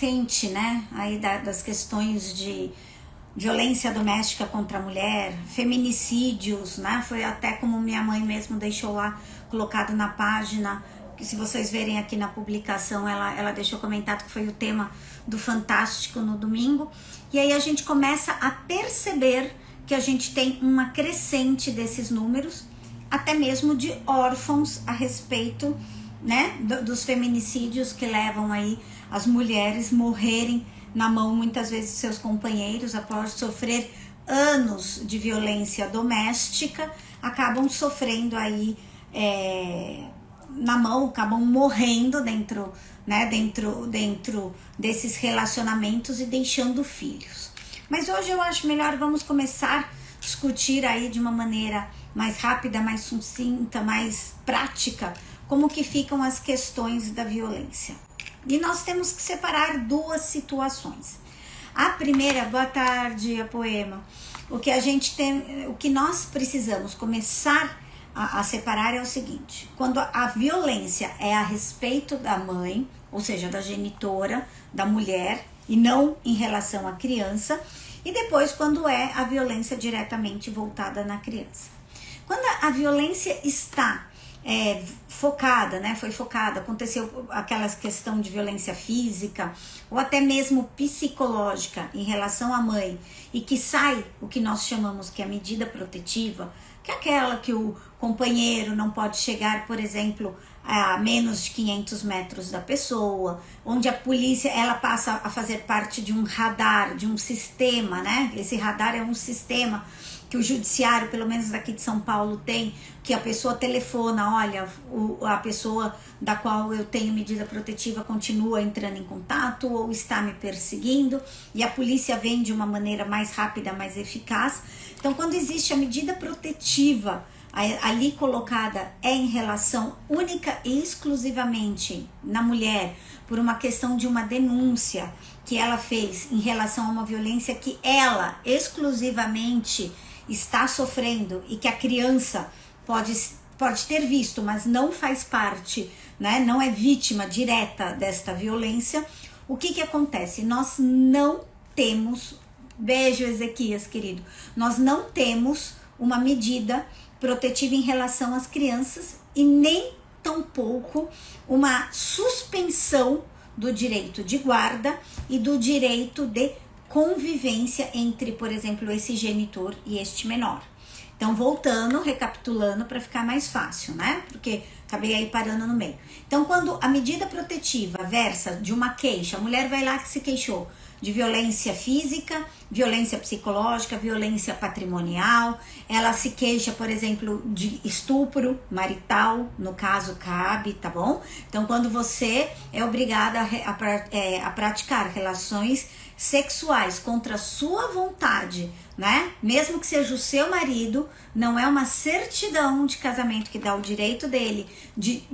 quente, né? Aí das questões de violência doméstica contra a mulher, feminicídios, né? Foi até como minha mãe mesmo deixou lá colocado na página, que se vocês verem aqui na publicação, ela deixou comentado que foi o tema do Fantástico no domingo. E aí a gente começa a perceber que a gente tem uma crescente desses números, até mesmo de órfãos a respeito, né, dos feminicídios que levam aí as mulheres morrerem na mão muitas vezes de seus companheiros após sofrer anos de violência doméstica, acabam sofrendo aí na mão, acabam morrendo dentro desses relacionamentos e deixando filhos. Mas hoje eu acho melhor vamos começar a discutir aí de uma maneira mais rápida, mais sucinta, mais prática, como que ficam as questões da violência. E nós temos que separar duas situações. A primeira, boa tarde, a Poema. O que nós precisamos começar a separar é o seguinte: quando a violência é a respeito da mãe, ou seja, da genitora, da mulher, e não em relação à criança, e depois quando é a violência diretamente voltada na criança. Quando a violência está focada, né? Foi focada, aconteceu aquela questão de violência física ou até mesmo psicológica em relação à mãe e que sai o que nós chamamos que é a medida protetiva, que é aquela que o companheiro não pode chegar, por exemplo, a menos de 500 metros da pessoa, onde a polícia ela passa a fazer parte de um radar, de um sistema, né? Esse radar é um sistema que o judiciário, pelo menos daqui de São Paulo, tem, que a pessoa telefona, olha, a pessoa da qual eu tenho medida protetiva continua entrando em contato ou está me perseguindo, e a polícia vem de uma maneira mais rápida, mais eficaz. Então, quando existe a medida protetiva ali colocada é em relação única e exclusivamente na mulher, por uma questão de uma denúncia que ela fez em relação a uma violência que ela exclusivamente está sofrendo e que a criança pode ter visto, mas não faz parte, né? Não é vítima direta desta violência. O que acontece? Nós não temos, beijo Ezequias querido, nós não temos uma medida protetiva em relação às crianças e nem tampouco uma suspensão do direito de guarda e do direito de convivência entre, por exemplo, esse genitor e este menor. Então, voltando, recapitulando para ficar mais fácil, né? Porque acabei aí parando no meio. Então, quando a medida protetiva versa de uma queixa, a mulher vai lá que se queixou de violência física, violência psicológica, violência patrimonial, ela se queixa, por exemplo, de estupro marital, no caso cabe, tá bom? Então, quando você é obrigada a praticar relações sexuais contra a sua vontade, né? Mesmo que seja o seu marido, não é uma certidão de casamento que dá o direito dele de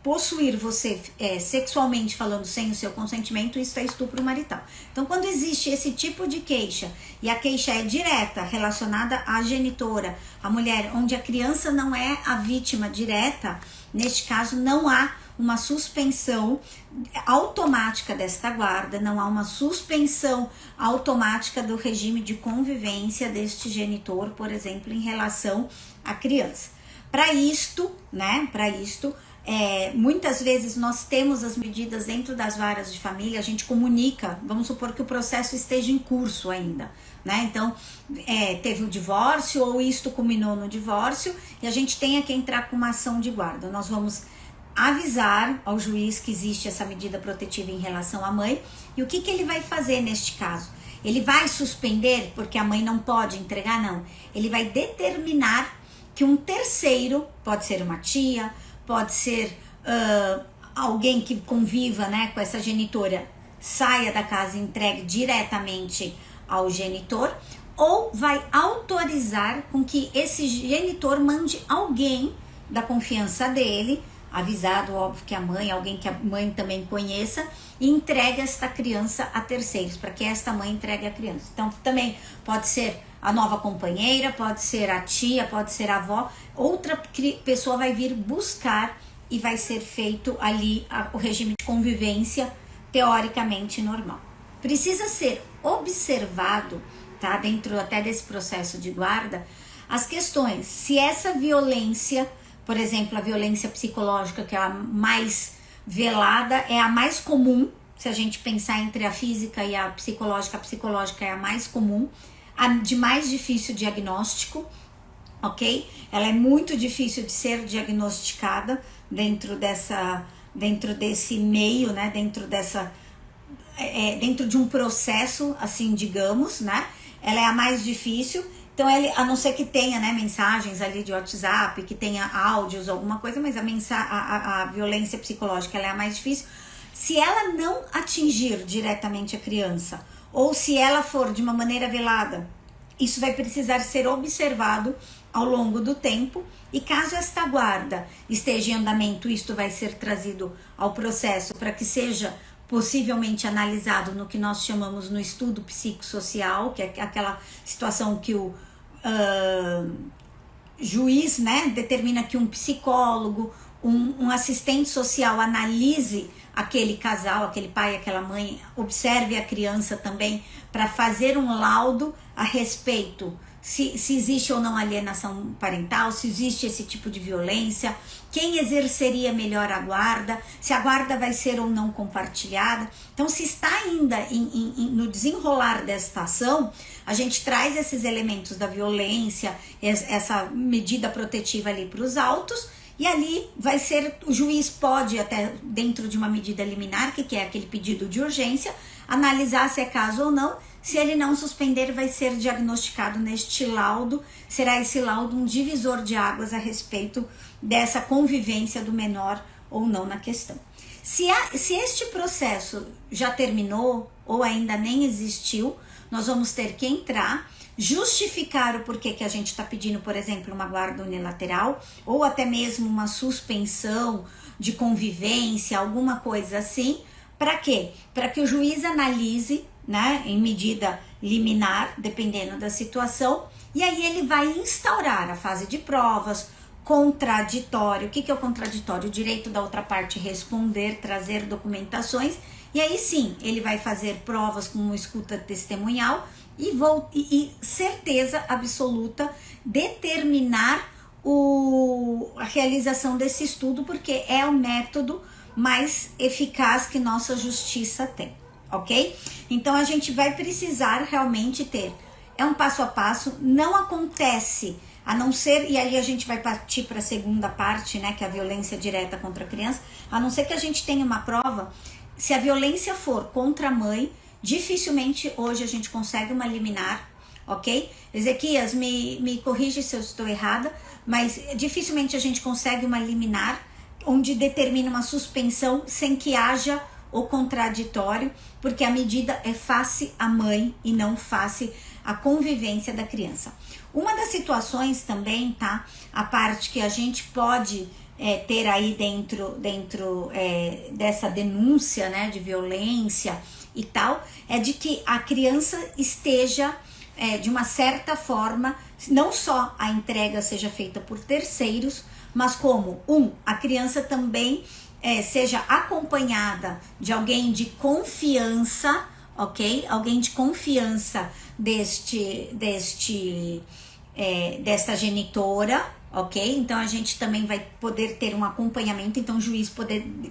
possuir você sexualmente falando sem o seu consentimento, isso é estupro marital. Então, quando existe esse tipo de queixa e a queixa é direta, relacionada à genitora, a mulher, onde a criança não é a vítima direta, neste caso não há uma suspensão automática desta guarda, não há uma suspensão automática do regime de convivência deste genitor, por exemplo, em relação à criança. Para isto, muitas vezes nós temos as medidas dentro das varas de família, a gente comunica, vamos supor que o processo esteja em curso ainda, né? Então, teve o divórcio ou isto culminou no divórcio e a gente tenha que entrar com uma ação de guarda. Nós vamos avisar ao juiz que existe essa medida protetiva em relação à mãe. E o que ele vai fazer neste caso? Ele vai suspender porque a mãe não pode entregar? Não. Ele vai determinar que um terceiro, pode ser uma tia, pode ser alguém que conviva, né, com essa genitora, saia da casa e entregue diretamente ao genitor, ou vai autorizar com que esse genitor mande alguém da confiança dele, avisado, óbvio, que a mãe, alguém que a mãe também conheça, e entregue esta criança a terceiros, para que esta mãe entregue a criança. Então, também pode ser a nova companheira, pode ser a tia, pode ser a avó, outra pessoa vai vir buscar e vai ser feito ali o regime de convivência teoricamente normal. Precisa ser observado, tá, dentro até desse processo de guarda, as questões, se essa violência, por exemplo, a violência psicológica, que é a mais velada, é a mais comum, se a gente pensar entre a física e a psicológica é a mais comum, a de mais difícil diagnóstico, ok? Ela é muito difícil de ser diagnosticada dentro desse meio, né? Dentro de um processo, assim, digamos, né? Ela é a mais difícil. Então, a não ser que tenha, né, mensagens ali de WhatsApp, que tenha áudios, alguma coisa, mas a violência psicológica ela é a mais difícil. Se ela não atingir diretamente a criança, ou se ela for de uma maneira velada, isso vai precisar ser observado ao longo do tempo, e caso esta guarda esteja em andamento, isto vai ser trazido ao processo para que seja possivelmente analisado no que nós chamamos no estudo psicossocial, que é aquela situação que o juiz, né, determina que um psicólogo, um assistente social analise aquele casal, aquele pai, aquela mãe, observe a criança também para fazer um laudo a respeito se existe ou não alienação parental, se existe esse tipo de violência, quem exerceria melhor a guarda, se a guarda vai ser ou não compartilhada. Então, se está ainda no desenrolar desta ação, a gente traz esses elementos da violência, essa medida protetiva ali para os autos, e ali vai ser, o juiz pode até dentro de uma medida liminar, que é aquele pedido de urgência, analisar se é caso ou não. Se ele não suspender, vai ser diagnosticado neste laudo, será esse laudo um divisor de águas a respeito dessa convivência do menor ou não na questão. Se este processo já terminou ou ainda nem existiu, nós vamos ter que entrar, justificar o porquê que a gente está pedindo, por exemplo, uma guarda unilateral ou até mesmo uma suspensão de convivência, alguma coisa assim. Para quê? Para que o juiz analise, né, em medida liminar, dependendo da situação, e aí ele vai instaurar a fase de provas, contraditório. O que é o contraditório? O direito da outra parte responder, trazer documentações, e aí sim, ele vai fazer provas como escuta testemunhal e certeza absoluta determinar a realização desse estudo, porque é o método mais eficaz que nossa justiça tem, ok? Então a gente vai precisar realmente ter, é um passo a passo, não acontece, a não ser, e aí a gente vai partir para a segunda parte, né, que é a violência direta contra a criança, a não ser que a gente tenha uma prova, se a violência for contra a mãe, dificilmente hoje a gente consegue uma liminar, ok? Ezequias, me corrige se eu estou errada, mas dificilmente a gente consegue uma liminar onde determina uma suspensão sem que haja o contraditório, porque a medida é face à mãe e não face à convivência da criança. Uma das situações também, tá? A parte que a gente pode ter aí dentro dessa denúncia, né, de violência e tal, é de que a criança esteja, de uma certa forma, não só a entrega seja feita por terceiros, mas como, a criança também seja acompanhada de alguém de confiança, ok? Alguém de confiança desta genitora, ok? Então a gente também vai poder ter um acompanhamento, então o juiz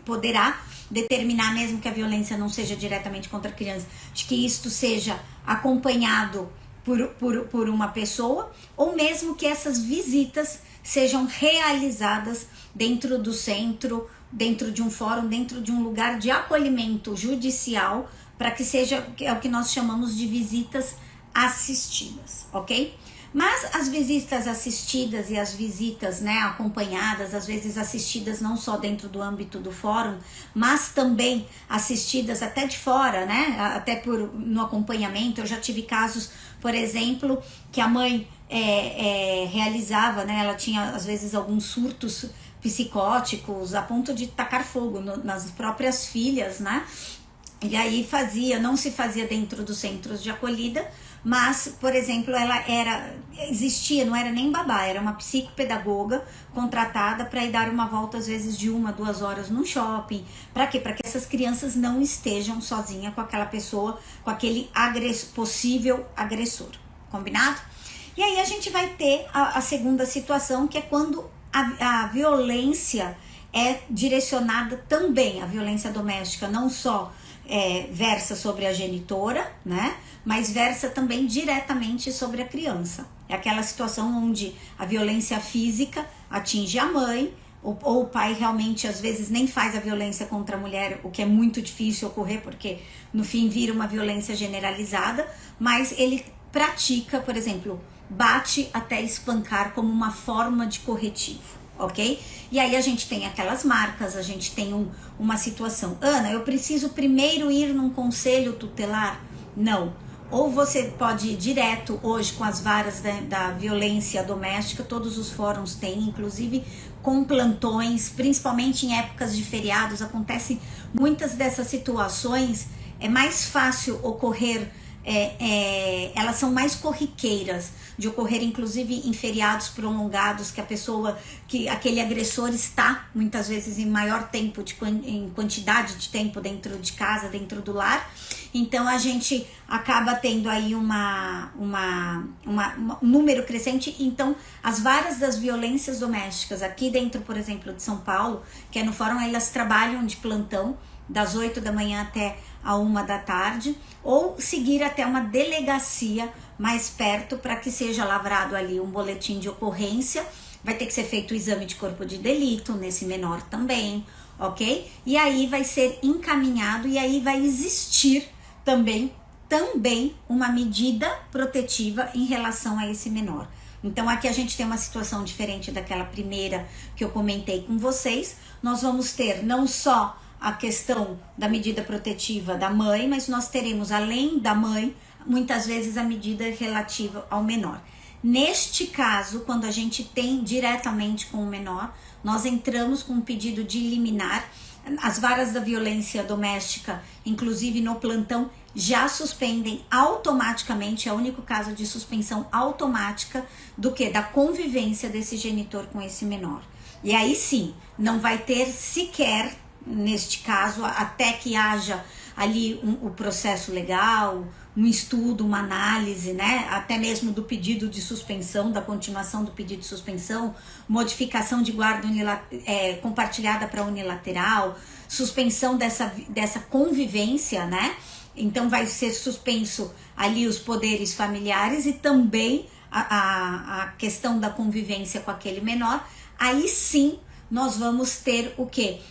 poderá determinar, mesmo que a violência não seja diretamente contra a criança, de que isto seja acompanhado por uma pessoa, ou mesmo que essas visitas sejam realizadas dentro do centro, dentro de um fórum, dentro de um lugar de acolhimento judicial, para que seja, é o que nós chamamos de visitas assistidas, ok? Mas as visitas assistidas e as visitas, né, acompanhadas, às vezes assistidas não só dentro do âmbito do fórum, mas também assistidas até de fora, né, até no acompanhamento. Eu já tive casos, por exemplo, que a mãe realizava, né, ela tinha às vezes alguns surtos psicóticos a ponto de tacar fogo nas próprias filhas, né, e aí não se fazia dentro dos centros de acolhida, mas, por exemplo, ela existia, não era nem babá, era uma psicopedagoga contratada para ir dar uma volta, às vezes, de 1 a 2 horas num shopping. Para quê? Para que essas crianças não estejam sozinhas com aquela pessoa, com aquele possível agressor. Combinado? E aí a gente vai ter a segunda situação, que é quando a violência é direcionada também, a violência doméstica não só versa sobre a genitora, né? Mas versa também diretamente sobre a criança. É aquela situação onde a violência física atinge a mãe, ou o pai realmente às vezes nem faz a violência contra a mulher, o que é muito difícil ocorrer, porque no fim vira uma violência generalizada, mas ele pratica, por exemplo, bate até espancar como uma forma de corretivo. Ok? E aí a gente tem aquelas marcas, a gente tem uma situação. Ana, eu preciso primeiro ir num conselho tutelar? Não. Ou você pode ir direto hoje com as varas da violência doméstica, todos os fóruns têm, inclusive com plantões, principalmente em épocas de feriados, acontecem muitas dessas situações, é mais fácil ocorrer, elas são mais corriqueiras de ocorrer, inclusive em feriados prolongados, que aquele agressor está muitas vezes em maior tempo, em quantidade de tempo dentro de casa, dentro do lar. Então a gente acaba tendo aí um número crescente. Então as varas das violências domésticas aqui dentro, por exemplo, de São Paulo, que é no fórum, elas trabalham de plantão das 8 da manhã até a 1 da tarde, ou seguir até uma delegacia mais perto para que seja lavrado ali um boletim de ocorrência. Vai ter que ser feito o exame de corpo de delito nesse menor também, ok? E aí vai ser encaminhado, e aí vai existir também uma medida protetiva em relação a esse menor. Então aqui a gente tem uma situação diferente daquela primeira que eu comentei com vocês. Nós vamos ter não só a questão da medida protetiva da mãe, mas nós teremos, além da mãe, muitas vezes a medida relativa ao menor. Neste caso, quando a gente tem diretamente com o menor, nós entramos com um pedido de liminar. As varas da violência doméstica, inclusive no plantão, já suspendem automaticamente, é o único caso de suspensão automática do que? Da convivência desse genitor com esse menor. E aí sim, não vai ter sequer, neste caso, até que haja ali o processo legal, um estudo, uma análise, né? Até mesmo do pedido de suspensão, da continuação do pedido de suspensão, modificação de guarda compartilhada para unilateral, suspensão dessa convivência, né? Então vai ser suspenso ali os poderes familiares e também a questão da convivência com aquele menor. Aí sim nós vamos ter o quê?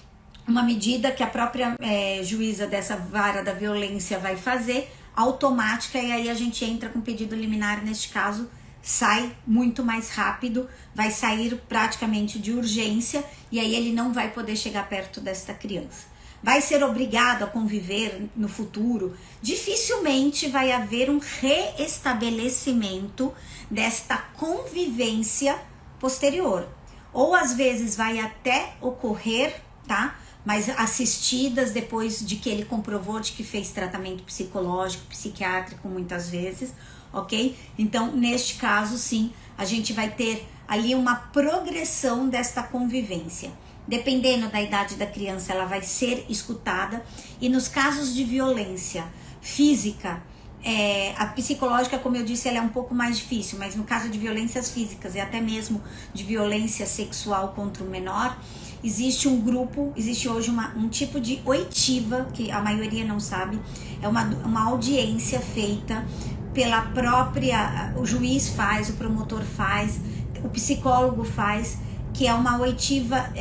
Uma medida que a própria juíza dessa vara da violência vai fazer, automática, e aí a gente entra com pedido liminar. Neste caso sai muito mais rápido, vai sair praticamente de urgência, e aí ele não vai poder chegar perto desta criança. Vai ser obrigado a conviver no futuro? Dificilmente vai haver um reestabelecimento desta convivência posterior. Ou às vezes vai até ocorrer, tá? Mas assistidas depois de que ele comprovou de que fez tratamento psicológico, psiquiátrico muitas vezes, ok? Então, neste caso, sim, a gente vai ter ali uma progressão desta convivência. Dependendo da idade da criança, ela vai ser escutada. E nos casos de violência física, a psicológica, como eu disse, ela é um pouco mais difícil, mas no caso de violências físicas e até mesmo de violência sexual contra o menor, existe um grupo, existe hoje um tipo de oitiva, que a maioria não sabe, é uma audiência feita pela própria, o juiz faz, o promotor faz, o psicólogo faz, que é uma oitiva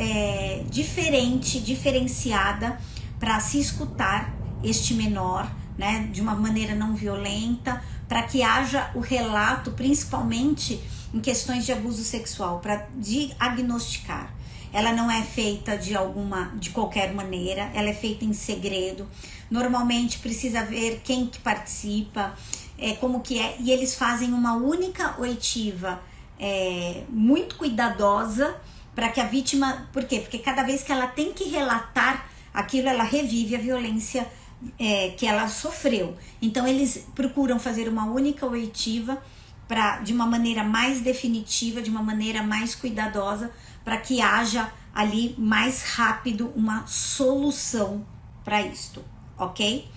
diferenciada para se escutar este menor, né, de uma maneira não violenta, para que haja o relato, principalmente em questões de abuso sexual, para diagnosticar. Ela não é feita de qualquer maneira, ela é feita em segredo. Normalmente precisa ver quem que participa, como que é, e eles fazem uma única oitiva muito cuidadosa para que a vítima... Por quê? Porque cada vez que ela tem que relatar aquilo, ela revive a violência que ela sofreu. Então eles procuram fazer uma única oitiva de uma maneira mais definitiva, de uma maneira mais cuidadosa, para que haja ali mais rápido uma solução para isto, ok?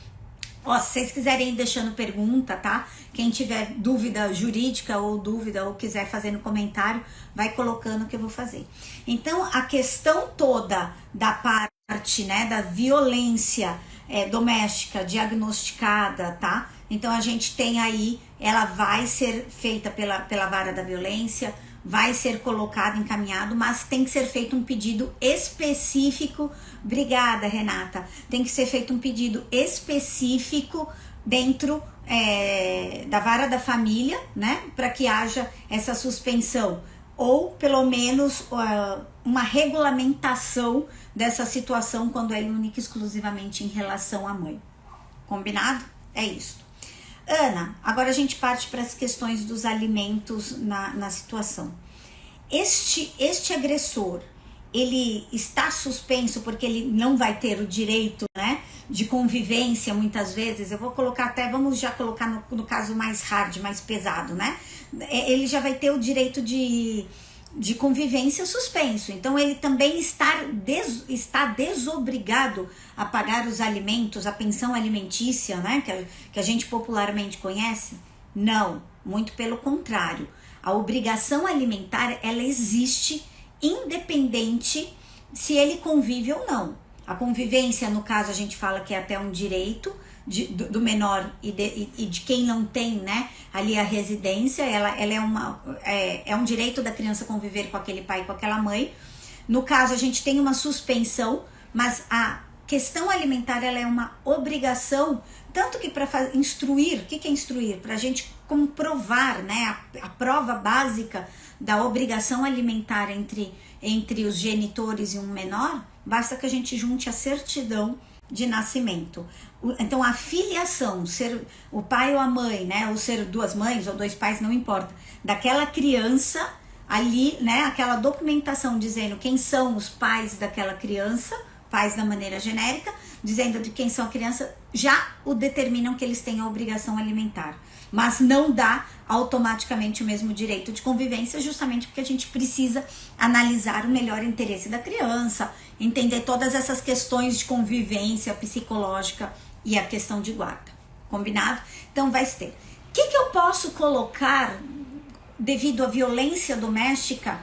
Ó, se vocês quiserem ir deixando pergunta, tá? Quem tiver dúvida jurídica ou dúvida ou quiser fazer no comentário, vai colocando que eu vou fazer. Então, a questão toda da parte, né, da violência doméstica diagnosticada, tá? Então, a gente tem aí, ela vai ser feita pela vara da violência, vai ser colocado, encaminhado, mas tem que ser feito um pedido específico. Obrigada, Renata. Tem que ser feito um pedido específico dentro da vara da família, né? Para que haja essa suspensão. Ou, pelo menos, uma regulamentação dessa situação quando é única e exclusivamente em relação à mãe. Combinado? É isso. Ana, agora a gente parte para as questões dos alimentos na situação. Este agressor, ele está suspenso porque ele não vai ter o direito, né, de convivência muitas vezes. Eu vou colocar até, vamos já colocar no caso mais hard, mais pesado, né? Ele já vai ter o direito de convivência suspenso. Então ele também está desobrigado a pagar os alimentos, a pensão alimentícia, né, que a gente popularmente conhece? Não, muito pelo contrário. A obrigação alimentar, ela existe independente se ele convive ou não. A convivência, no caso, a gente fala que é até um direito do menor e de quem não tem, né, ali a residência, ela é um direito da criança conviver com aquele pai e com aquela mãe. No caso, a gente tem uma suspensão, mas a questão alimentar, ela é uma obrigação, tanto que para instruir, o que é instruir? Para a gente comprovar, né, a prova básica da obrigação alimentar entre os genitores e um menor, basta que a gente junte a certidão de nascimento. Então a filiação, ser o pai ou a mãe, né, ou ser duas mães ou dois pais, não importa, daquela criança ali, né, aquela documentação dizendo quem são os pais daquela criança, pais da maneira genérica, dizendo de quem são a criança, já o determinam que eles têm a obrigação alimentar. Mas não dá automaticamente o mesmo direito de convivência, justamente porque a gente precisa analisar o melhor interesse da criança, entender todas essas questões de convivência psicológica e a questão de guarda. Combinado? Então vai ter. O que eu posso colocar devido à violência doméstica?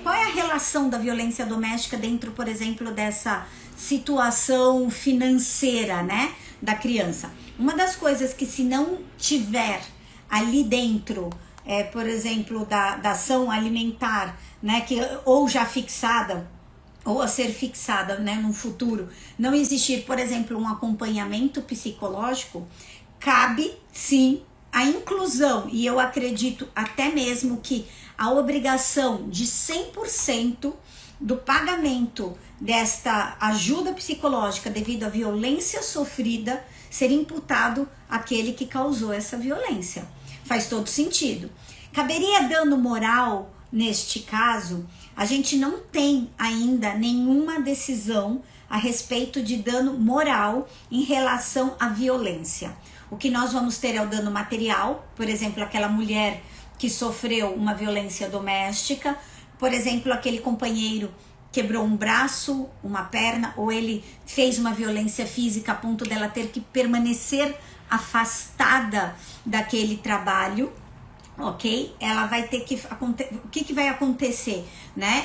Qual é a relação da violência doméstica dentro, por exemplo, dessa situação financeira, né, da criança? Uma das coisas que, se não tiver ali dentro, por exemplo, da ação alimentar, né, ou já fixada, ou a ser fixada, né, no futuro, não existir, por exemplo, um acompanhamento psicológico, cabe sim a inclusão, e eu acredito até mesmo que a obrigação de 100% do pagamento desta ajuda psicológica devido à violência sofrida ser imputado àquele que causou essa violência. Faz todo sentido. Caberia dano moral neste caso? A gente não tem ainda nenhuma decisão a respeito de dano moral em relação à violência. O que nós vamos ter é o dano material, por exemplo, aquela mulher que sofreu uma violência doméstica, por exemplo, aquele companheiro quebrou um braço, uma perna, ou ele fez uma violência física a ponto dela ter que permanecer afastada daquele trabalho, ok? Ela vai ter que... O que vai acontecer, né?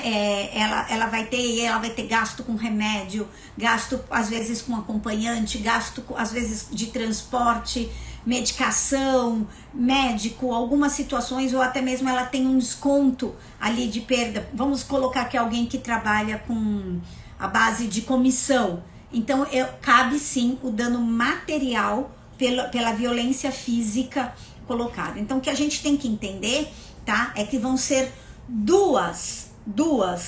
Ela vai ter gasto com remédio, gasto às vezes com acompanhante, gasto às vezes de transporte, medicação, médico, algumas situações, ou até mesmo ela tem um desconto ali de perda. Vamos colocar que alguém que trabalha com a base de comissão. Então, cabe sim o dano material pela violência física colocada. Então, o que a gente tem que entender, tá, é que vão ser duas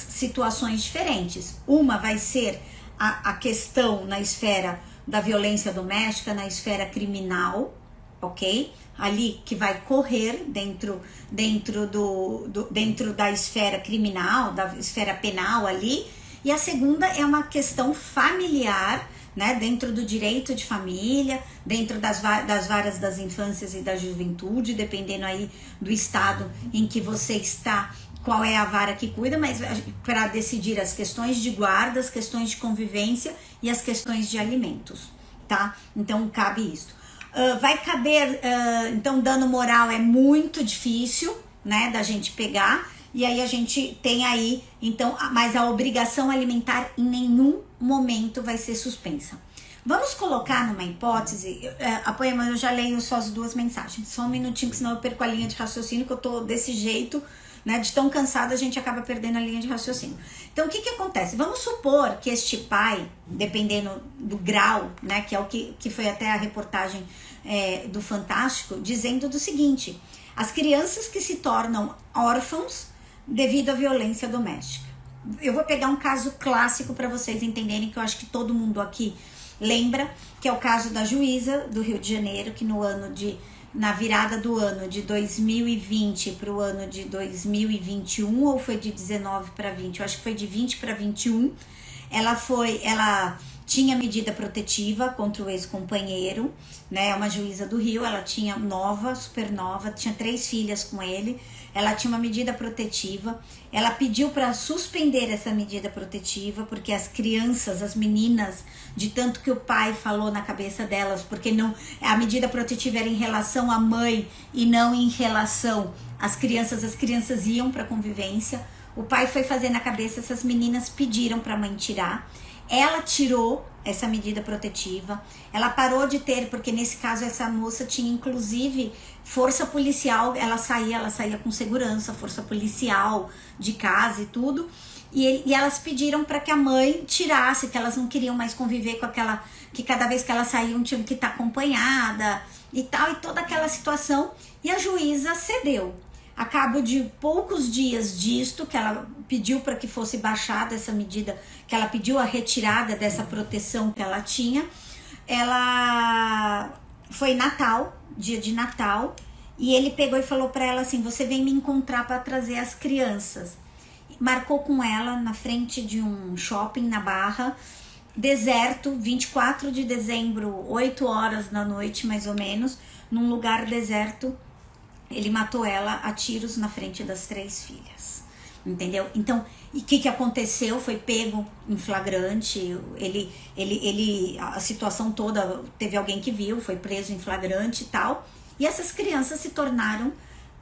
situações diferentes. Uma vai ser a questão na esfera da violência doméstica, na esfera criminal, ok? Ali que vai correr dentro da esfera criminal, da esfera penal ali. E a segunda é uma questão familiar, né, dentro do direito de família, dentro das varas das infâncias e da juventude, dependendo aí do estado em que você está, qual é a vara que cuida, mas para decidir as questões de guarda, as questões de convivência e as questões de alimentos, tá? Então cabe isso. Vai caber, então dano moral é muito difícil, né, da gente pegar, e aí a gente tem aí, então, mas a obrigação alimentar em nenhum momento vai ser suspensa. Vamos colocar numa hipótese, Poema, eu já leio só as duas mensagens, só um minutinho, que senão eu perco a linha de raciocínio, que eu tô desse jeito, né, de tão cansada a gente acaba perdendo a linha de raciocínio. Então, o que acontece? Vamos supor que este pai, dependendo do grau, né, que é o que foi até a reportagem do Fantástico, dizendo do seguinte: as crianças que se tornam órfãos devido à violência doméstica. Eu vou pegar um caso clássico para vocês entenderem, que eu acho que todo mundo aqui lembra, que é o caso da juíza do Rio de Janeiro, que na virada do ano de 2020 para o ano de 2021, ou foi de 19 para 20, eu acho que foi de 20 para 21, ela tinha medida protetiva contra o ex-companheiro, né? É uma juíza do Rio, ela tinha super nova, tinha 3 filhas com ele, ela tinha uma medida protetiva, ela pediu para suspender essa medida protetiva, porque as crianças, as meninas, de tanto que o pai falou na cabeça delas, porque não, a medida protetiva era em relação à mãe e não em relação às crianças iam para convivência, o pai foi fazer na cabeça, essas meninas pediram para a mãe tirar, ela tirou essa medida protetiva, ela parou de ter, porque nesse caso essa moça tinha inclusive força policial, ela saía com segurança, força policial de casa e tudo, e elas pediram para que a mãe tirasse, que elas não queriam mais conviver com aquela, que cada vez que elas saíam tinham que estar acompanhada e tal, e toda aquela situação, e a juíza cedeu. A cabo de poucos dias disto, que ela pediu para que fosse baixada essa medida, que ela pediu a retirada dessa proteção que ela tinha, foi Natal, dia de Natal, e ele pegou e falou para ela assim: você vem me encontrar para trazer as crianças. Marcou com ela na frente de um shopping na Barra, deserto, 24 de dezembro, 8 horas da noite mais ou menos, num lugar deserto. Ele matou ela a tiros na frente das 3 filhas, entendeu? Então, e o que aconteceu? Foi pego em flagrante, a situação toda, teve alguém que viu, foi preso em flagrante e tal, e essas crianças se tornaram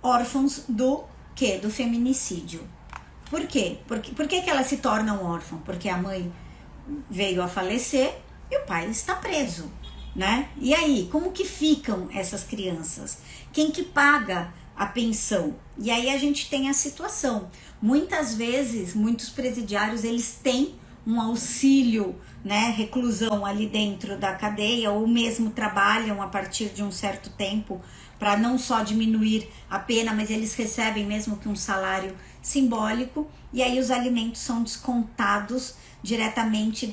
órfãos do quê? Do feminicídio. Por quê? Por que elas se tornam órfãos? Porque a mãe veio a falecer e o pai está preso, né? E aí, como que ficam essas crianças? Quem que paga a pensão? E aí a gente tem a situação. Muitas vezes, muitos presidiários, eles têm um auxílio, né, reclusão ali dentro da cadeia, ou mesmo trabalham a partir de um certo tempo para não só diminuir a pena, mas eles recebem mesmo que um salário simbólico, e aí os alimentos são descontados diretamente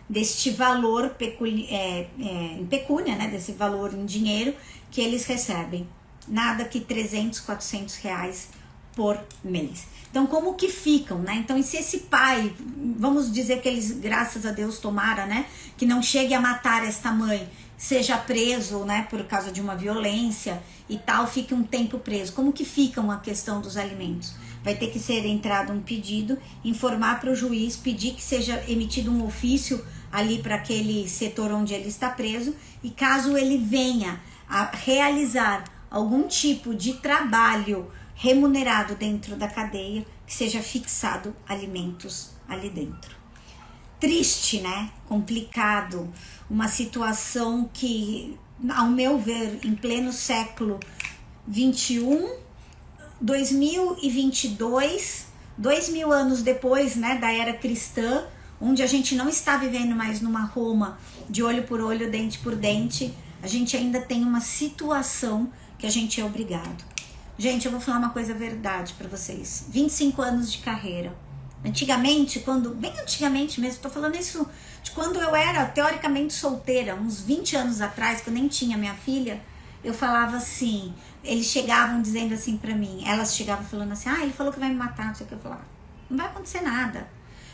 deste valor em pecúnia, né, desse valor em dinheiro que eles recebem, nada que 300, 400 reais por mês. Então, como que ficam, né? Então, e se esse pai, vamos dizer que eles, graças a Deus, tomara, né, que não chegue a matar esta mãe, seja preso, né, por causa de uma violência e tal, fique um tempo preso. Como que ficam a questão dos alimentos? Vai ter que ser entrado um pedido, informar para o juiz, pedir que seja emitido um ofício ali para aquele setor onde ele está preso, e caso ele venha a realizar algum tipo de trabalho remunerado dentro da cadeia, que seja fixado alimentos ali dentro. Triste, né? Complicado, uma situação que, ao meu ver, em pleno século 21, 2022, 2000 anos depois, né, da era cristã, onde a gente não está vivendo mais numa Roma de olho por olho, dente por dente, a gente ainda tem uma situação que a gente é obrigado. Gente, eu vou falar uma coisa verdade pra vocês. 25 anos de carreira. Antigamente, bem antigamente mesmo, tô falando isso de quando eu era teoricamente solteira, uns 20 anos atrás, que eu nem tinha minha filha, eu falava assim, eles chegavam dizendo assim pra mim, elas chegavam falando assim, ele falou que vai me matar, não sei o que, eu falava, não vai acontecer nada.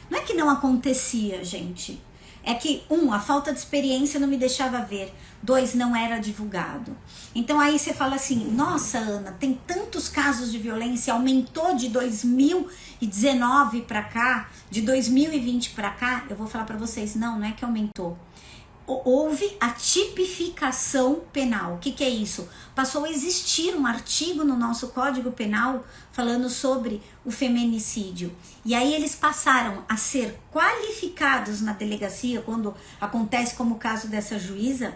Não é que não acontecia, gente. é que, a falta de experiência não me deixava ver. 2, não era divulgado. Então aí você fala assim, nossa, Ana, tem tantos casos de violência, aumentou de 2019 para cá, de 2020 para cá. Eu vou falar para vocês, não é que aumentou. Houve a tipificação penal. O que é isso? Passou a existir um artigo no nosso Código Penal falando sobre o feminicídio. E aí eles passaram a ser qualificados na delegacia, quando acontece como o caso dessa juíza,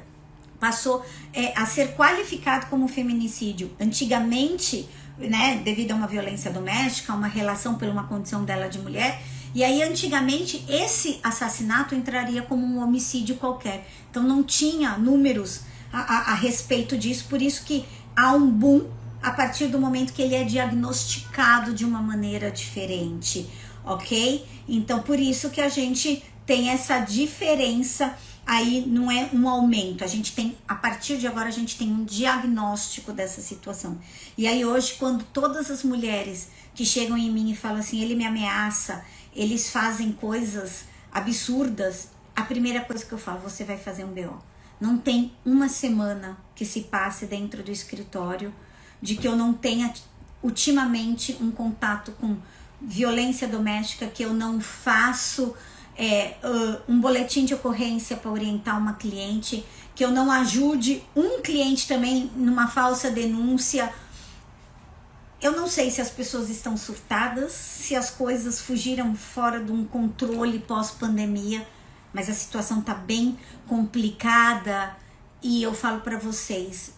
passou a ser qualificado como feminicídio. Antigamente, né, devido a uma violência doméstica, uma relação por uma condição dela de mulher, e aí antigamente esse assassinato entraria como um homicídio qualquer. Então não tinha números a respeito disso, por isso que há um boom a partir do momento que ele é diagnosticado de uma maneira diferente, ok? Então por isso que a gente tem essa diferença. Aí não é um aumento, a gente tem, a partir de agora a gente tem um diagnóstico dessa situação. E aí hoje, quando todas as mulheres que chegam em mim e falam assim, ele me ameaça, eles fazem coisas absurdas, a primeira coisa que eu falo, você vai fazer um BO. Não tem uma semana que se passe dentro do escritório de que eu não tenha ultimamente um contato com violência doméstica, que eu não faço um boletim de ocorrência para orientar uma cliente, que eu não ajude um cliente também numa falsa denúncia. Eu não sei se as pessoas estão surtadas, se as coisas fugiram fora de um controle pós-pandemia, mas a situação tá bem complicada e eu falo para vocês,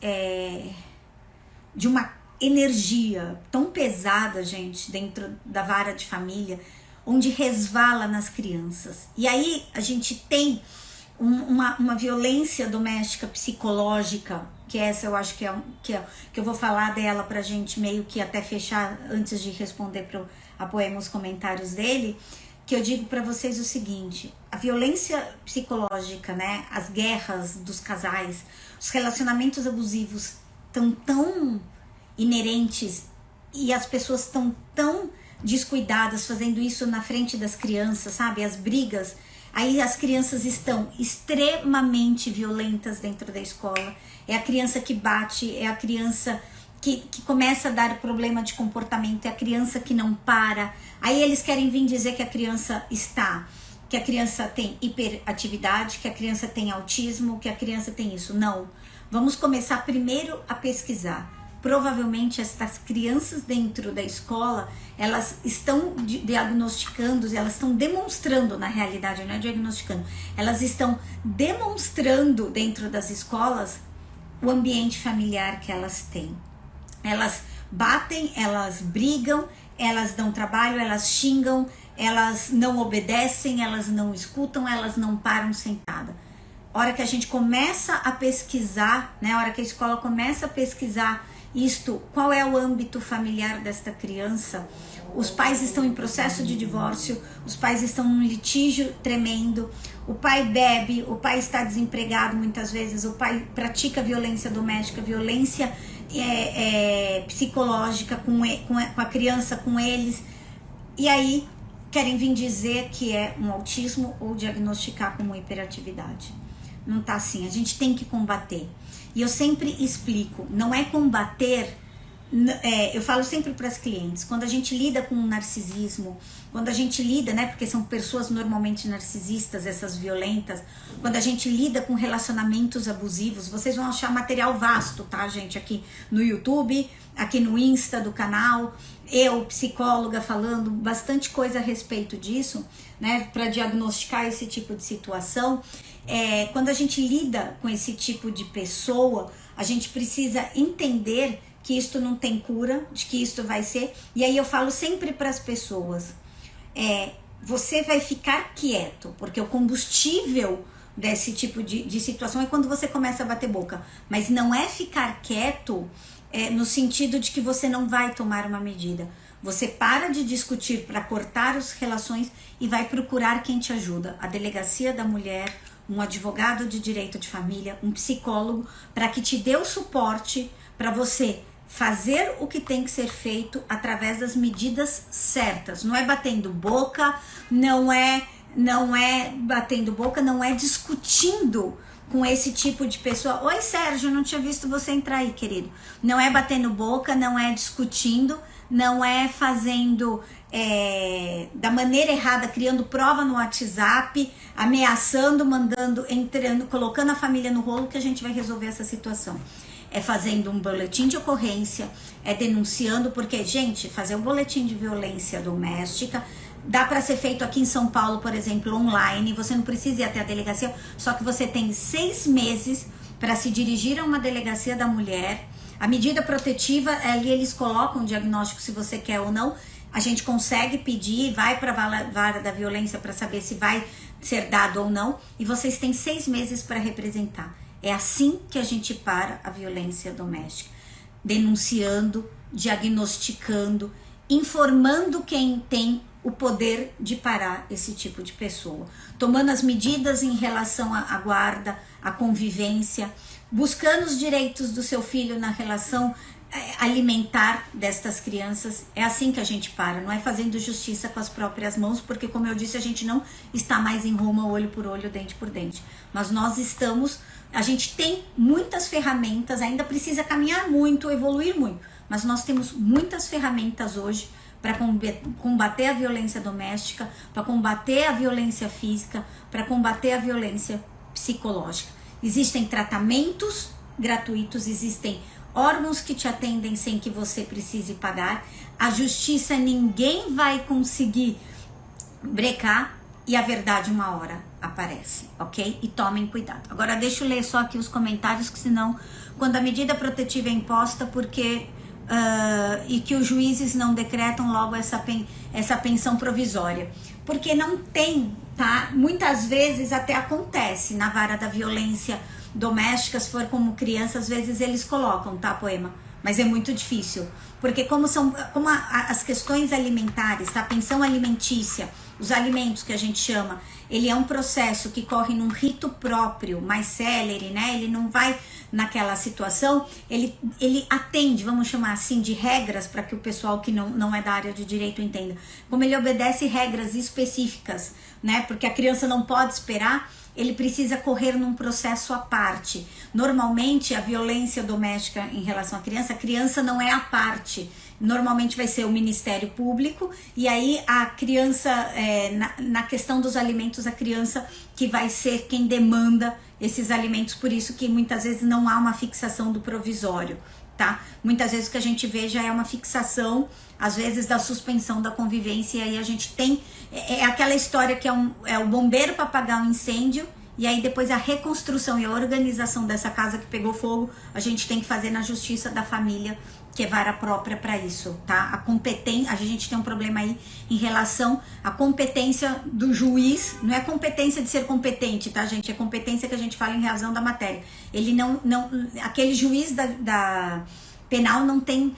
de uma energia tão pesada, gente, dentro da vara de família, onde resvala nas crianças. E aí a gente tem uma violência doméstica psicológica, que essa eu acho que eu vou falar dela pra gente meio que até fechar, antes de responder pro Apoema os comentários dele, que eu digo pra vocês o seguinte, a violência psicológica, né, as guerras dos casais, os relacionamentos abusivos estão tão inerentes e as pessoas estão tão descuidadas, fazendo isso na frente das crianças, sabe? As brigas, aí as crianças estão extremamente violentas dentro da escola, é a criança que bate, é a criança que começa a dar problema de comportamento, é a criança que não para, aí eles querem vir dizer que a criança que a criança tem hiperatividade, que a criança tem autismo, que a criança tem isso. Não, vamos começar primeiro a pesquisar. Provavelmente essas crianças dentro da escola, elas estão diagnosticando, elas estão demonstrando, na realidade, não é diagnosticando, elas estão demonstrando dentro das escolas o ambiente familiar que elas têm. Elas batem, elas brigam, elas dão trabalho, elas xingam, elas não obedecem, elas não escutam, elas não param sentada. A hora que a gente começa a pesquisar, né, a hora que a escola começa a pesquisar isto, qual é o âmbito familiar desta criança, os pais estão em processo de divórcio, os pais estão num litígio tremendo, o pai bebe, o pai está desempregado muitas vezes, o pai pratica violência doméstica, violência psicológica com a criança, com eles, e aí querem vir dizer que é um autismo ou diagnosticar como hiperatividade. Não tá assim, a gente tem que combater. E eu sempre explico, não é combater, eu falo sempre para as clientes, quando a gente lida com narcisismo, quando a gente lida, né, porque são pessoas normalmente narcisistas, essas violentas, quando a gente lida com relacionamentos abusivos, vocês vão achar material vasto, tá, gente, aqui no YouTube, aqui no Insta do canal, eu, psicóloga, falando bastante coisa a respeito disso, né, para diagnosticar esse tipo de situação. Quando a gente lida com esse tipo de pessoa, a gente precisa entender que isto não tem cura, de que isto vai ser, e aí eu falo sempre para as pessoas, você vai ficar quieto, porque o combustível desse tipo de situação é quando você começa a bater boca, mas não é ficar quieto no sentido de que você não vai tomar uma medida. Você para de discutir para cortar as relações e vai procurar quem te ajuda, a delegacia da mulher, um advogado de direito de família, um psicólogo, para que te dê o suporte para você fazer o que tem que ser feito através das medidas certas. Não é batendo boca, não é não é batendo boca, não é discutindo com esse tipo de pessoa. Oi, Sérgio, não tinha visto você entrar aí, querido. Não é batendo boca, não é discutindo, não é fazendo da maneira errada, criando prova no WhatsApp, ameaçando, mandando, entrando, colocando a família no rolo que a gente vai resolver essa situação. É fazendo um boletim de ocorrência, é denunciando, porque, gente, fazer um boletim de violência doméstica dá para ser feito aqui em São Paulo, por exemplo, online. Você não precisa ir até a delegacia, só que você tem 6 meses para se dirigir a uma delegacia da mulher. A medida protetiva, ali eles colocam o diagnóstico se você quer ou não. A gente consegue pedir, vai para a vara da violência para saber se vai ser dado ou não. E vocês têm 6 meses para representar. É assim que a gente para a violência doméstica. Denunciando, diagnosticando, informando quem tem o poder de parar esse tipo de pessoa, tomando as medidas em relação à guarda, à convivência, buscando os direitos do seu filho na relação alimentar destas crianças. É assim que a gente para, não é fazendo justiça com as próprias mãos, porque, como eu disse, a gente não está mais em Roma olho por olho, dente por dente, mas nós estamos, a gente tem muitas ferramentas, ainda precisa caminhar muito, evoluir muito, mas nós temos muitas ferramentas hoje para combater a violência doméstica, para combater a violência física, para combater a violência psicológica. Existem tratamentos gratuitos, existem órgãos que te atendem sem que você precise pagar. A justiça ninguém vai conseguir brecar e a verdade uma hora aparece, ok? E tomem cuidado. Agora deixa eu ler só aqui os comentários, que senão, quando a medida protetiva é imposta, porque... e que os juízes não decretam logo essa pensão provisória, porque não tem, tá? Muitas vezes até acontece na vara da violência doméstica, se for como criança, às vezes eles colocam, tá, Poema? Mas é muito difícil, porque como as questões alimentares, a pensão alimentícia, os alimentos que a gente chama, ele é um processo que corre num rito próprio, mais célere, né? Ele não vai naquela situação, ele atende, vamos chamar assim, de regras, para que o pessoal que não é da área de direito entenda. Como ele obedece regras específicas, né? Porque a criança não pode esperar, ele precisa correr num processo à parte. Normalmente, a violência doméstica em relação à criança, a criança não é à parte. Normalmente vai ser o Ministério Público, e aí a criança, na questão dos alimentos, a criança que vai ser quem demanda esses alimentos, por isso que muitas vezes não há uma fixação do provisório, tá? Muitas vezes o que a gente vê já é uma fixação, às vezes da suspensão da convivência, e aí a gente tem, aquela história que é o bombeiro para apagar um incêndio, e aí depois a reconstrução e a organização dessa casa que pegou fogo, a gente tem que fazer na justiça da família, que é vara própria para isso, tá? A gente tem um problema aí em relação à competência do juiz, não é competência de ser competente, tá, gente? É competência que a gente fala em razão da matéria. Ele aquele juiz da penal não tem,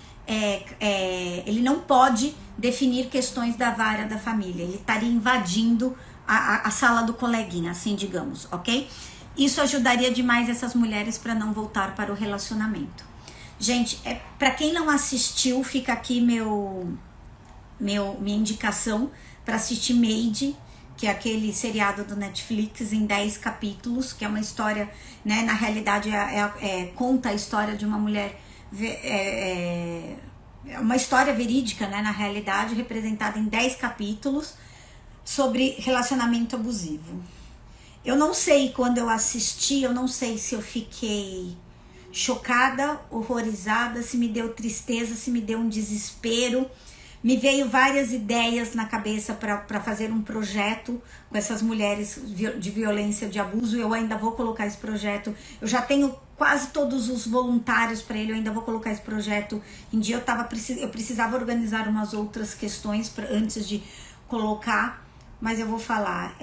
ele não pode definir questões da vara da família, ele estaria invadindo a sala do coleguinha, assim digamos, ok? Isso ajudaria demais essas mulheres para não voltar para o relacionamento. Gente, para quem não assistiu, fica aqui minha indicação para assistir Made, que é aquele seriado do Netflix em 10 capítulos, que é uma história, né, na realidade conta a história de uma mulher, uma história verídica, né, na realidade, representada em 10 capítulos, sobre relacionamento abusivo. Eu não sei, quando eu assisti, eu não sei se eu fiquei chocada, horrorizada, se me deu tristeza, se me deu um desespero. Me veio várias ideias na cabeça para fazer um projeto com essas mulheres de violência, de abuso. Eu ainda vou colocar esse projeto, eu já tenho quase todos os voluntários para ele, eu ainda vou colocar esse projeto em dia. Eu precisava organizar umas outras questões antes de colocar, mas eu vou falar.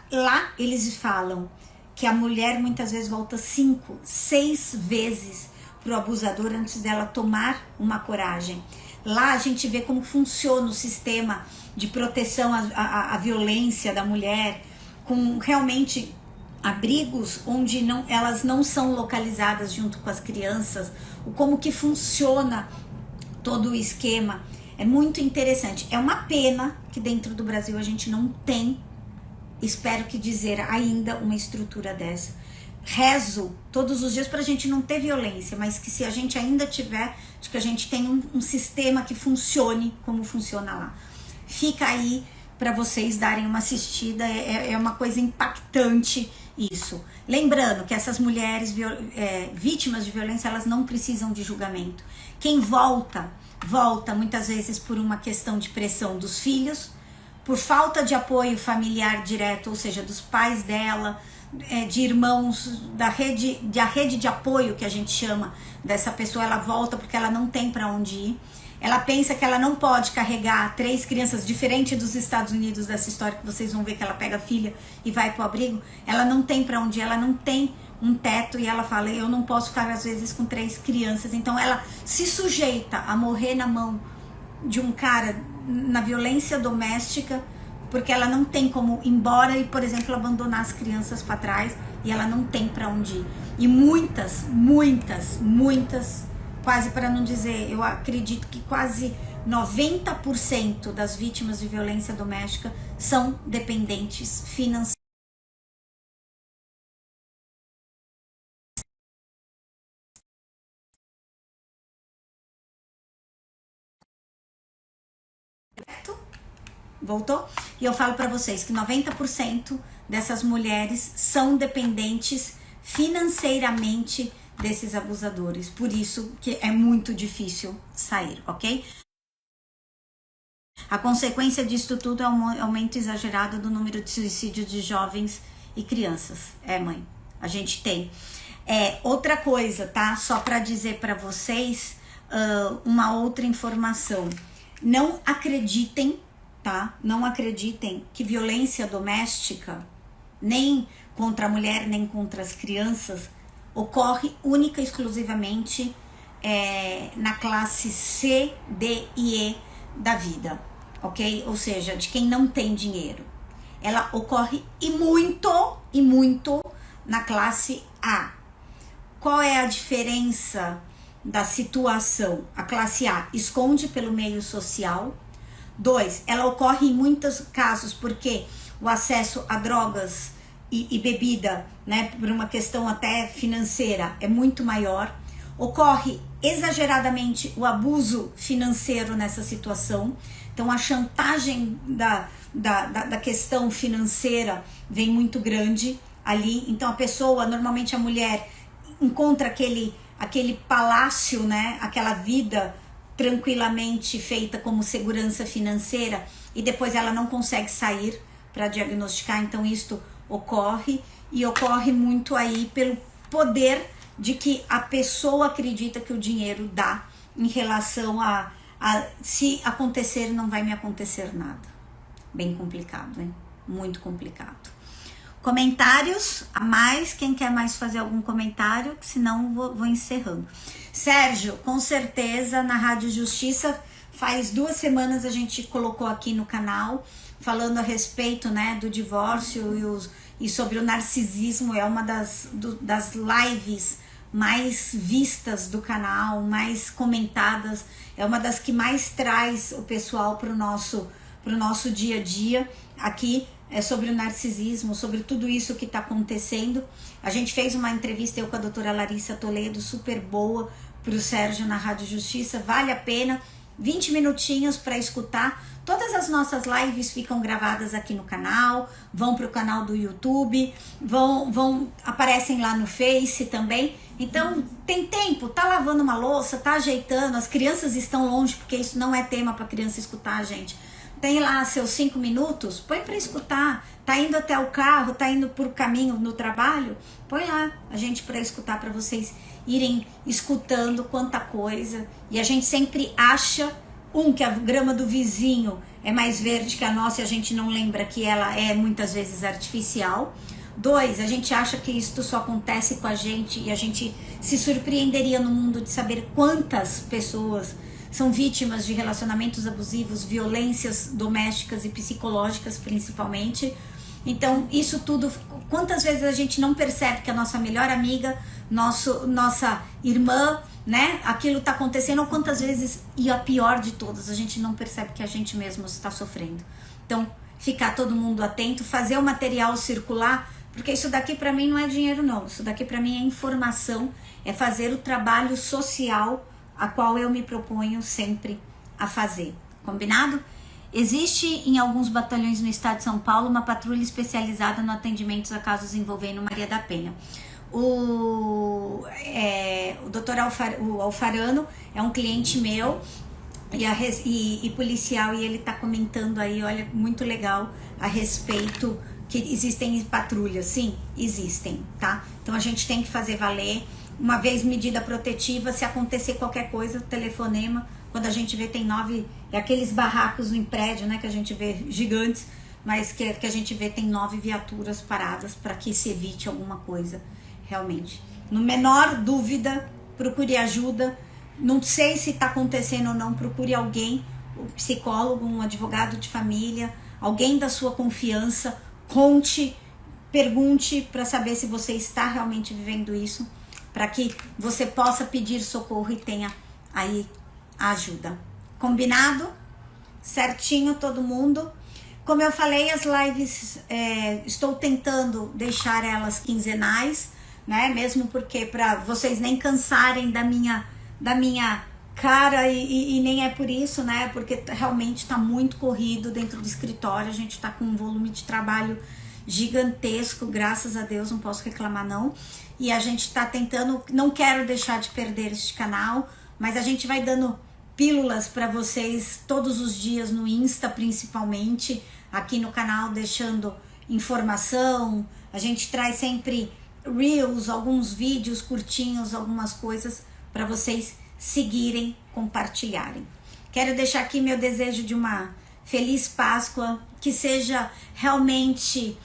Lá eles falam que a mulher muitas vezes volta 5, 6 vezes pro abusador antes dela tomar uma coragem. Lá a gente vê como funciona o sistema de proteção à violência da mulher, com realmente abrigos onde elas não são localizadas junto com as crianças, como que funciona todo o esquema. É muito interessante. É uma pena que dentro do Brasil a gente não tem espero que dizer ainda uma estrutura dessa. Rezo todos os dias para a gente não ter violência, mas que se a gente ainda tiver, de que a gente tem um sistema que funcione como funciona lá. Fica aí para vocês darem uma assistida, é uma coisa impactante isso. Lembrando que essas mulheres vítimas de violência, elas não precisam de julgamento. Quem volta muitas vezes por uma questão de pressão dos filhos, por falta de apoio familiar direto, ou seja, dos pais dela, de irmãos, da rede de apoio que a gente chama dessa pessoa. Ela volta porque ela não tem para onde ir. Ela pensa que ela não pode carregar 3 crianças, diferente dos Estados Unidos, dessa história que vocês vão ver que ela pega a filha e vai pro abrigo. Ela não tem para onde ir, ela não tem um teto, e ela fala, eu não posso ficar às vezes com 3 crianças. Então ela se sujeita a morrer na mão de um cara na violência doméstica, porque ela não tem como ir embora e, por exemplo, abandonar as crianças para trás, e ela não tem para onde ir. E muitas, quase para não dizer, eu acredito que quase 90% das vítimas de violência doméstica são dependentes financeiras. Voltou? E eu falo para vocês que 90% dessas mulheres são dependentes financeiramente desses abusadores. Por isso que é muito difícil sair, ok? A consequência disso tudo é um aumento exagerado do número de suicídios de jovens e crianças. Mãe, a gente tem. Outra coisa, tá? Só para dizer para vocês uma outra informação. Não acreditem, tá? Não acreditem que violência doméstica, nem contra a mulher, nem contra as crianças, ocorre única e exclusivamente na classe C, D e E da vida, ok? Ou seja, de quem não tem dinheiro. Ela ocorre e muito na classe A. Qual é a diferença da situação? A classe A esconde pelo meio social. 2, ela ocorre em muitos casos porque o acesso a drogas e bebida, né, por uma questão até financeira, é muito maior. Ocorre exageradamente o abuso financeiro nessa situação. Então a chantagem da questão financeira vem muito grande ali. Então a pessoa, normalmente a mulher, encontra aquele palácio, né, aquela vida tranquilamente feita como segurança financeira, e depois ela não consegue sair para diagnosticar. Então isto ocorre, e ocorre muito aí pelo poder de que a pessoa acredita que o dinheiro dá em relação a se acontecer, não vai me acontecer nada. Bem complicado, hein? Muito complicado. Comentários a mais? Quem quer mais fazer algum comentário? Senão vou encerrando. Sérgio, com certeza na Rádio Justiça, faz 2 semanas a gente colocou aqui no canal, falando a respeito, né, do divórcio e sobre o narcisismo. É uma das lives mais vistas do canal, mais comentadas, é uma das que mais traz o pessoal pro nosso dia a dia. Aqui é sobre o narcisismo, sobre tudo isso que está acontecendo. A gente fez uma entrevista, eu com a doutora Larissa Toledo, super boa, pro Sérgio na Rádio Justiça. Vale a pena, 20 minutinhos para escutar. Todas as nossas lives ficam gravadas aqui no canal, vão pro canal do YouTube, aparecem lá no Face também. Então tem tempo, tá lavando uma louça, tá ajeitando, as crianças estão longe, porque isso não é tema para criança escutar, gente. Tem lá seus 5 minutos, põe para escutar. Tá indo até o carro, tá indo por caminho no trabalho, põe lá a gente para escutar, para vocês irem escutando quanta coisa. E a gente sempre acha, que a grama do vizinho é mais verde que a nossa, e a gente não lembra que ela é muitas vezes artificial. 2, a gente acha que isso só acontece com a gente, e a gente se surpreenderia no mundo de saber quantas pessoas são vítimas de relacionamentos abusivos, violências domésticas e psicológicas principalmente. Então isso tudo, quantas vezes a gente não percebe que a nossa melhor amiga, nossa irmã, né, aquilo tá acontecendo, ou quantas vezes, e a pior de todas, a gente não percebe que a gente mesmo está sofrendo. Então ficar todo mundo atento, fazer o material circular, porque isso daqui para mim não é dinheiro não, isso daqui para mim é informação, é fazer o trabalho social a qual eu me proponho sempre a fazer, combinado? Existe em alguns batalhões no estado de São Paulo uma patrulha especializada no atendimento a casos envolvendo Maria da Penha. O doutor Alfarano é um cliente meu e policial, e ele tá comentando aí, olha, muito legal a respeito que existem patrulhas. Sim, existem, tá? Então a gente tem que fazer valer. Uma vez medida protetiva, se acontecer qualquer coisa, telefonema. Quando a gente vê, tem 9, aqueles barracos em prédio, né, que a gente vê gigantes, mas que a gente vê tem 9 viaturas paradas para que se evite alguma coisa, realmente. No menor dúvida, procure ajuda. Não sei se está acontecendo ou não, procure alguém, um psicólogo, um advogado de família, alguém da sua confiança, conte, pergunte para saber se você está realmente vivendo isso, para que você possa pedir socorro e tenha aí a ajuda. Combinado? Certinho todo mundo? Como eu falei, as lives, estou tentando deixar elas quinzenais, né? Mesmo porque para vocês nem cansarem da minha cara e nem é por isso, né? Porque realmente está muito corrido dentro do escritório, a gente está com um volume de trabalho gigantesco, graças a Deus, não posso reclamar não. E a gente está tentando, não quero deixar de perder este canal, mas a gente vai dando pílulas para vocês todos os dias no Insta, principalmente, aqui no canal, deixando informação. A gente traz sempre Reels, alguns vídeos curtinhos, algumas coisas para vocês seguirem, compartilharem. Quero deixar aqui meu desejo de uma feliz Páscoa, que seja realmente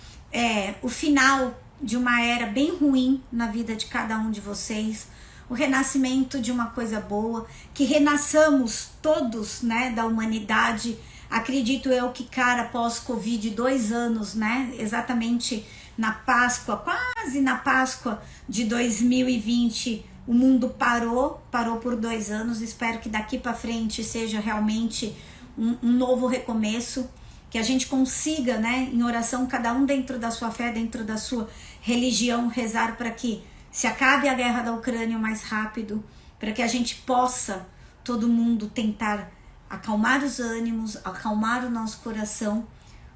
o final de uma era bem ruim na vida de cada um de vocês, o renascimento de uma coisa boa, que renasçamos todos, né, da humanidade. Acredito eu que, cara, pós-Covid, 2 anos, né, exatamente na Páscoa, quase na Páscoa de 2020, o mundo parou por 2 anos. Espero que daqui para frente seja realmente um novo recomeço, que a gente consiga, né, em oração, cada um dentro da sua fé, dentro da sua religião, rezar para que se acabe a guerra da Ucrânia o mais rápido, para que a gente possa, todo mundo, tentar acalmar os ânimos, acalmar o nosso coração,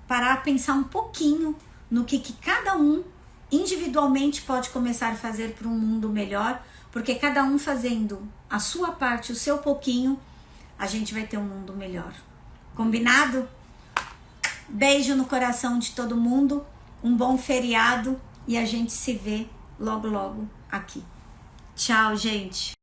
parar a pensar um pouquinho no que cada um individualmente pode começar a fazer para um mundo melhor, porque cada um fazendo a sua parte, o seu pouquinho, a gente vai ter um mundo melhor. Combinado? Beijo no coração de todo mundo, um bom feriado e a gente se vê logo, logo aqui. Tchau, gente!